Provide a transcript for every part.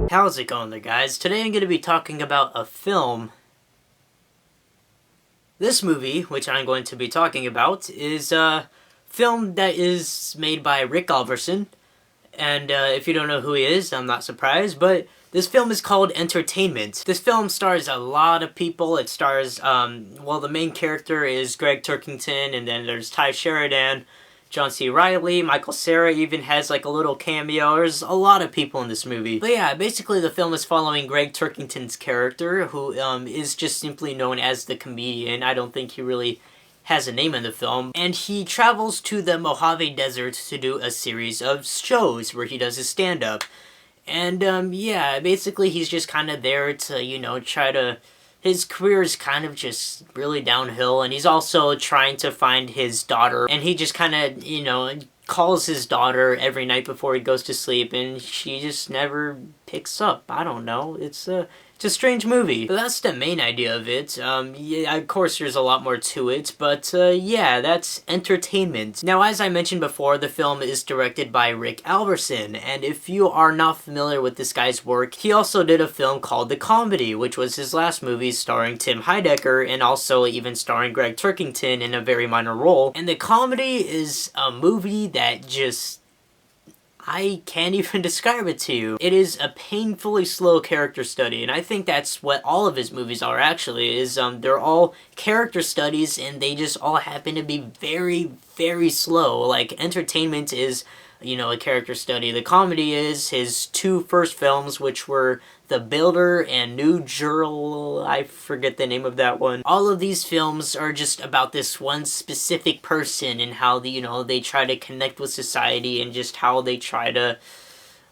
How's it going there, guys? Today I'm going to be talking about a film. This movie, which I'm going to be talking about, is a film that is made by Rick Alverson. And if you don't know who he is, I'm not surprised, but this film is called Entertainment. This film stars a lot of people. It stars, the main character is Greg Turkington, and then there's Ty Sheridan, John C. Reilly, Michael Cera even has like a little cameo. There's a lot of people in this movie. But yeah, basically the film is following Greg Turkington's character, who is just simply known as the comedian. I don't think he really has a name in the film. And he travels to the Mojave Desert to do a series of shows where he does his stand-up. And yeah, basically he's just kind of there to, try to... His career is kind of just really downhill, and he's also trying to find his daughter, and he just kind of, calls his daughter every night before he goes to sleep, and she just never picks up. I don't know. It's a strange movie. But that's the main idea of it. Yeah, of course there's a lot more to it, but yeah, that's Entertainment. Now, as I mentioned before, the film is directed by Rick Alverson, and if you are not familiar with this guy's work, he also did a film called The Comedy, which was his last movie starring Tim Heidecker, and also even starring Greg Turkington in a very minor role. And The Comedy is a movie that just... I can't even describe it to you. It is a painfully slow character study, and I think that's what all of his movies are actually, is they're all character studies, and they just all happen to be very, very slow. Like, Entertainment is, a character study. The Comedy is his two first films, which were The Builder and New Jurl, I forget the name of that one. All of these films are just about this one specific person and how, they try to connect with society and just how they try to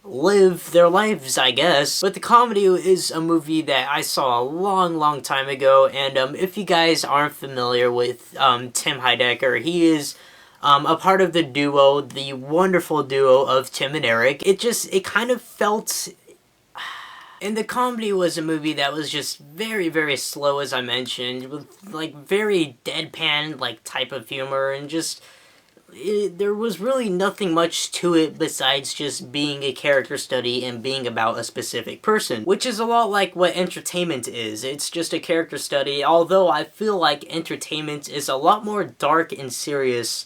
live their lives, I guess. But The Comedy is a movie that I saw a long, long time ago, and if you guys aren't familiar with Tim Heidecker, he is a part of the duo, the wonderful duo of Tim and Eric. It kind of felt... And The Comedy was a movie that was just very, very slow, as I mentioned, with, like, very deadpan, like, type of humor, and just... there was really nothing much to it besides just being a character study and being about a specific person, which is a lot like what Entertainment is. It's just a character study, although I feel like Entertainment is a lot more dark and serious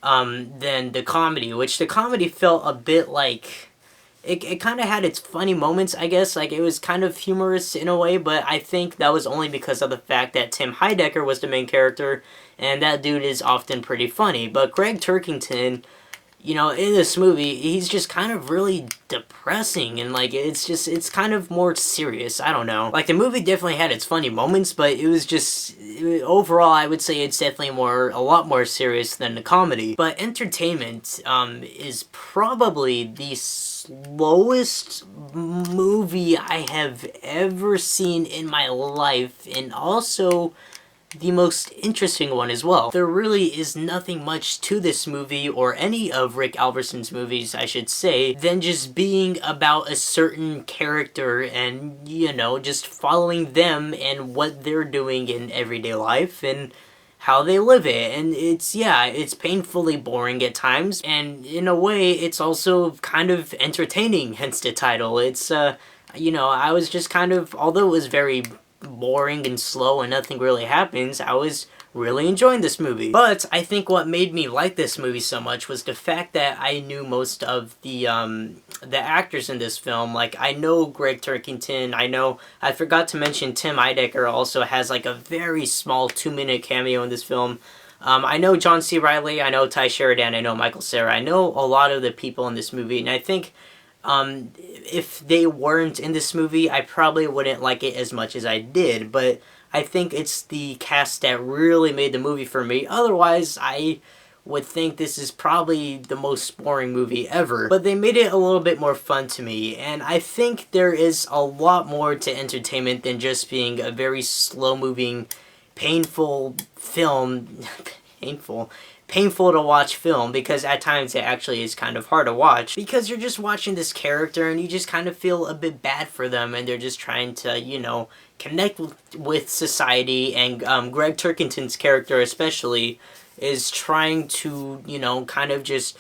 than The Comedy, which The Comedy felt a bit like... It kind of had its funny moments, I guess. Like, it was kind of humorous in a way, but I think that was only because of the fact that Tim Heidecker was the main character, and that dude is often pretty funny. But Greg Turkington, in this movie, he's just kind of really depressing, and, like, it's kind of more serious. I don't know. Like, the movie definitely had its funny moments, but it was just... overall, I would say it's definitely a lot more serious than The Comedy. But Entertainment is probably the slowest movie I have ever seen in my life, and also the most interesting one as well. There really is nothing much to this movie, or any of Rick Alverson's movies, I should say, than just being about a certain character and, just following them and what they're doing in everyday life and how they live it. And it's painfully boring at times, and in a way, it's also kind of entertaining, hence the title. It's, I was just kind of, although it was very boring and slow and nothing really happens, I was really enjoying this movie. But I think what made me like this movie so much was the fact that I knew most of the actors in this film. Like, I know Greg Turkington, I forgot to mention Tim Heidecker also has like a very small 2-minute cameo in this film. I know John C. Reilly, I know Ty Sheridan, I know Michael Cera, I know a lot of the people in this movie, and I think if they weren't in this movie, I probably wouldn't like it as much as I did, but I think it's the cast that really made the movie for me. Otherwise, I would think this is probably the most boring movie ever. But they made it a little bit more fun to me, and I think there is a lot more to Entertainment than just being a very slow-moving, painful film. Painful to watch film, because at times it actually is kind of hard to watch, because you're just watching this character and you just kind of feel a bit bad for them, and they're just trying to, connect with society, and Greg Turkington's character especially is trying to, kind of just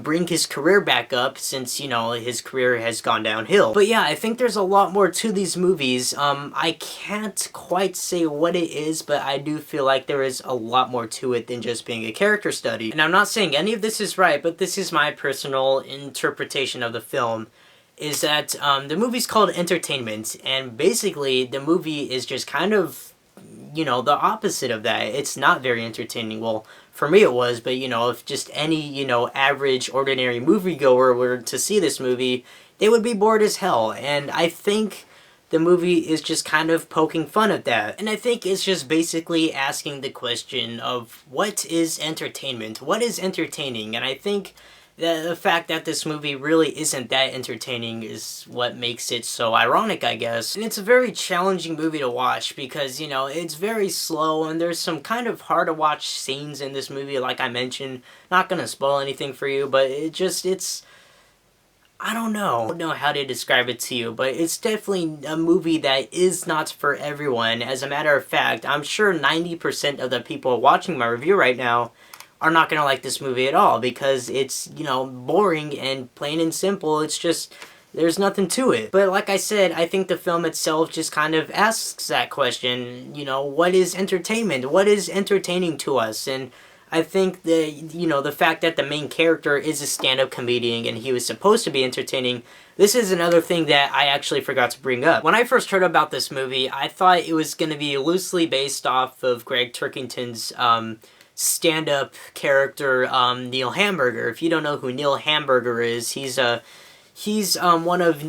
bring his career back up since, you know, his career has gone downhill. But yeah, I think there's a lot more to these movies. I can't quite say what it is, but I do feel like there is a lot more to it than just being a character study. And I'm not saying any of this is right, but this is my personal interpretation of the film. Is that the movie's called Entertainment, and basically the movie is just kind of, you know, the opposite of that. It's not very entertaining. Well, for me it was, but you know, if just any, you know, average, ordinary moviegoer were to see this movie, they would be bored as hell. And I think the movie is just kind of poking fun at that. And I think it's just basically asking the question of what is entertainment? What is entertaining? And I think the fact that this movie really isn't that entertaining is what makes it so ironic, I guess. And it's a very challenging movie to watch because, you know, it's very slow and there's some kind of hard to watch scenes in this movie, like I mentioned. Not gonna spoil anything for you, but it's... I don't know how to describe it to you, but it's definitely a movie that is not for everyone. As a matter of fact, I'm sure 90% of the people watching my review right now are not going to like this movie at all because it's, you know, boring and plain and simple. It's just, there's nothing to it. But like I said, I think the film itself just kind of asks that question, you know, what is entertainment? What is entertaining to us? And I think the, you know, the fact that the main character is a stand-up comedian and he was supposed to be entertaining, this is another thing that I actually forgot to bring up. When I first heard about this movie, I thought it was going to be loosely based off of Greg Turkington's, stand-up character, Neil Hamburger. If you don't know who Neil Hamburger is, he's one of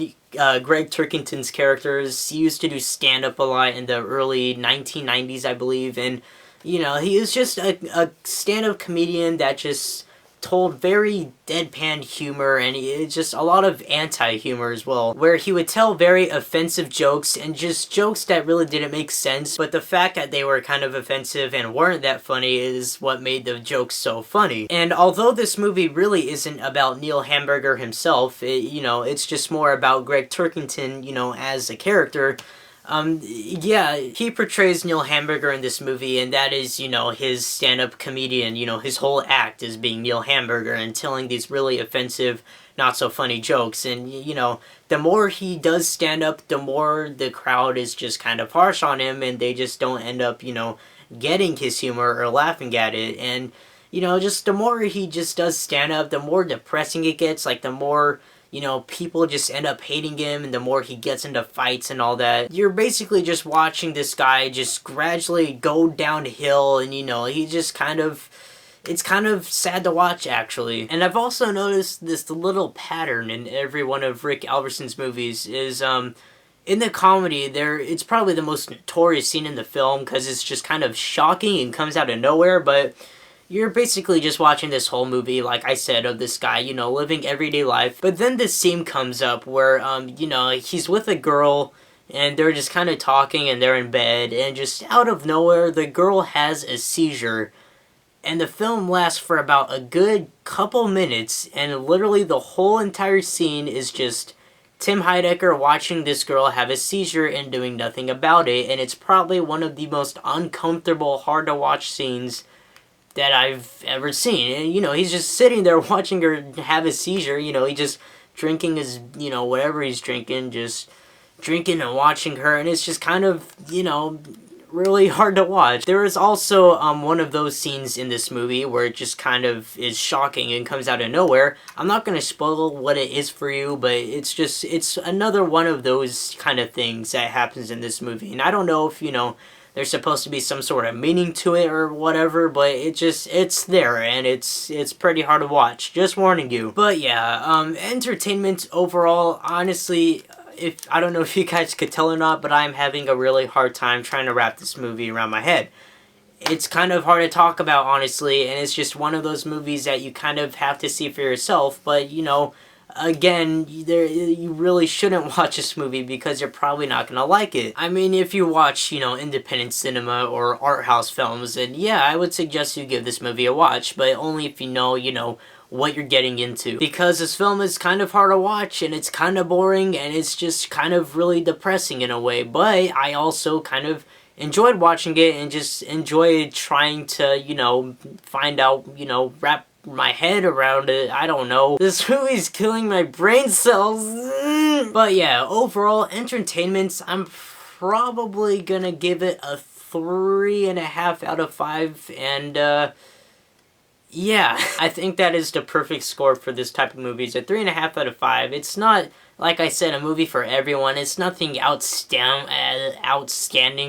Greg Turkington's characters. He used to do stand-up a lot in the early 1990s, I believe, and, you know, he is just a stand-up comedian that just told very deadpan humor, and it's just a lot of anti-humor as well, where he would tell very offensive jokes and just jokes that really didn't make sense, but the fact that they were kind of offensive and weren't that funny is what made the jokes so funny. And although this movie really isn't about Neil Hamburger himself, you know, it's just more about Greg Turkington, you know, as a character. Yeah, he portrays Neil Hamburger in this movie, and that is, you know, his stand-up comedian, you know, his whole act is being Neil Hamburger and telling these really offensive, not-so-funny jokes, and, you know, the more he does stand up, the more the crowd is just kind of harsh on him, and they just don't end up, you know, getting his humor or laughing at it, and, you know, just the more he just does stand up, the more depressing it gets, like, the more, you know, people just end up hating him, and the more he gets into fights and all that. You're basically just watching this guy just gradually go downhill, and, you know, he just kind of... It's kind of sad to watch, actually. And I've also noticed this little pattern in every one of Rick Alverson's movies is, in the comedy, it's probably the most notorious scene in the film, because it's just kind of shocking and comes out of nowhere, but you're basically just watching this whole movie, like I said, of this guy, you know, living everyday life. But then this scene comes up where, you know, he's with a girl, and they're just kind of talking, and they're in bed, and just out of nowhere, the girl has a seizure. And the film lasts for about a good couple minutes, and literally the whole entire scene is just Tim Heidecker watching this girl have a seizure and doing nothing about it, and it's probably one of the most uncomfortable, hard-to-watch scenes that I've ever seen. And, you know, he's just sitting there watching her have a seizure, you know, he just drinking his, you know, whatever he's drinking, just drinking and watching her, and it's just kind of, you know, really hard to watch. There is also one of those scenes in this movie where it just kind of is shocking and comes out of nowhere. I'm not going to spoil what it is for you, but it's another one of those kind of things that happens in this movie. And I don't know if, you know, there's supposed to be some sort of meaning to it or whatever, but it's there, and it's pretty hard to watch. Just warning you. But yeah, entertainment overall, honestly, I don't know if you guys could tell or not, but I'm having a really hard time trying to wrap this movie around my head. It's kind of hard to talk about, honestly, and it's just one of those movies that you kind of have to see for yourself, but, you know, again, you really shouldn't watch this movie because you're probably not going to like it. I mean, if you watch, you know, independent cinema or art house films, then yeah, I would suggest you give this movie a watch, but only if you know, what you're getting into. Because this film is kind of hard to watch, and it's kind of boring, and it's just kind of really depressing in a way, but I also kind of enjoyed watching it and just enjoyed trying to, you know, find out, you know, wrap my head around it. I don't know. This movie's killing my brain cells. But yeah, overall entertainment, I'm probably gonna give it a 3.5 out of 5, and yeah, I think that is the perfect score for this type of movie. It's a 3.5 out of 5. It's not, like I said, a movie for everyone. It's nothing outstanding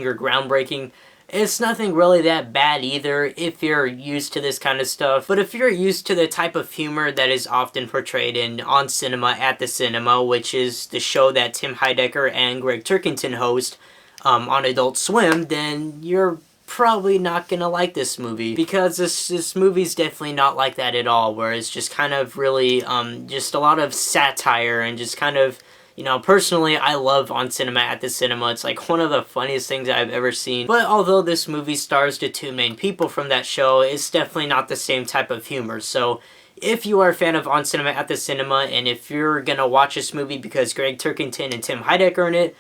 or groundbreaking. It's nothing really that bad either if you're used to this kind of stuff. But if you're used to the type of humor that is often portrayed in On Cinema at the Cinema, which is the show that Tim Heidecker and Greg Turkington host on Adult Swim, then you're probably not gonna like this movie, because this movie's definitely not like that at all, where it's just kind of really just a lot of satire and just kind of, you know, personally, I love On Cinema at the Cinema. It's like one of the funniest things I've ever seen. But although this movie stars the two main people from that show, it's definitely not the same type of humor. So if you are a fan of On Cinema at the Cinema, and if you're gonna watch this movie because Greg Turkington and Tim Heidecker are in it,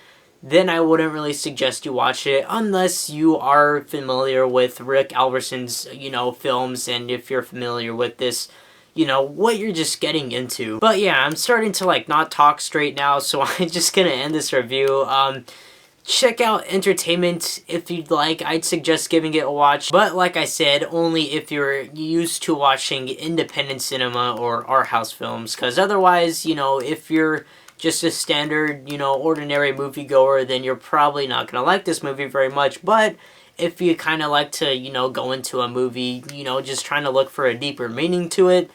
then I wouldn't really suggest you watch it unless you are familiar with Rick Alverson's, you know, films, and if you're familiar with this, you know, what you're just getting into. But yeah, I'm starting to, like, not talk straight now, so I'm just gonna end this review. Check out Entertainment if you'd like. I'd suggest giving it a watch. But like I said, only if you're used to watching independent cinema or art house films. Because otherwise, you know, if you're just a standard, you know, ordinary moviegoer, then you're probably not gonna like this movie very much. But if you kind of like to, you know, go into a movie, you know, just trying to look for a deeper meaning to it,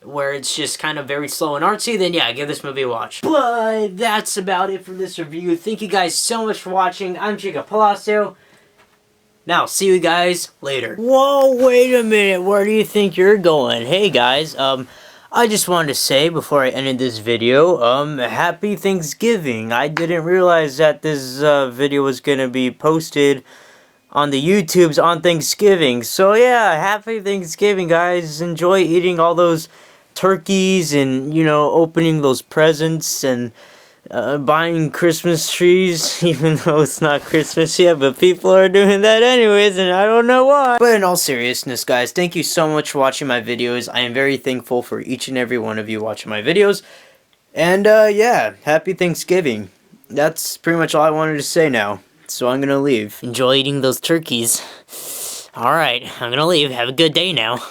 where it's just kind of very slow and artsy, then yeah, give this movie a watch. But that's about it for this review. Thank you guys so much for watching. I'm Jacob Palacio. Now, see you guys later. Whoa, wait a minute. Where do you think you're going? Hey guys, I just wanted to say before I ended this video, happy Thanksgiving. I didn't realize that this video was gonna be posted on the YouTubes on Thanksgiving. So yeah, happy Thanksgiving, guys. Enjoy eating all those turkeys and, you know, opening those presents and buying Christmas trees, even though it's not Christmas yet, but people are doing that anyways, and I don't know why. But in all seriousness, guys, thank you so much for watching my videos. I am very thankful for each and every one of you watching my videos. And yeah, happy Thanksgiving. That's pretty much all I wanted to say now. So I'm gonna leave. Enjoy eating those turkeys. Alright, I'm gonna leave. Have a good day now.